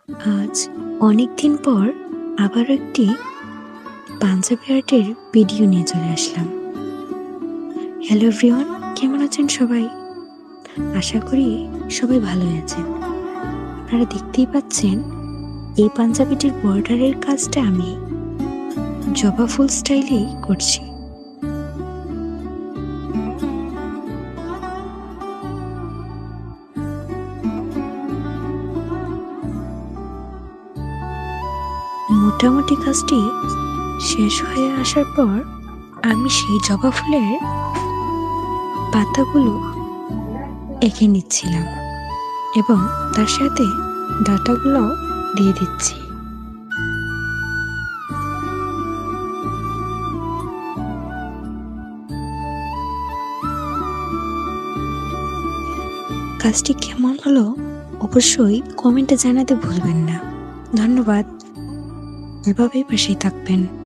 আজ অনেক দিন পর আবারও একটি পাঞ্জাবি আর্টের ভিডিও নিয়ে চলে আসলাম। হ্যালো এভরিওয়ান, কেমন আছেন সবাই? আশা করি সবাই ভালোই আছেন। আপনারা দেখতেই পাচ্ছেন এই পাঞ্জাবিটির বর্ডারের কাজটা আমি জবা ফুল স্টাইলেই করছি। মোটামুটি কাজটি শেষ হয়ে আসার পর আমি সেই জবা ফুলের পাতাগুলো এঁকে নিচ্ছিলাম এবং তার সাথে ডাঁটাগুলো দিয়ে দিচ্ছি। কাজটি কেমন হলো অবশ্যই কমেন্টে জানাতে ভুলবেন না। ধন্যবাদ। এভাবেই পাশেই থাকবেন।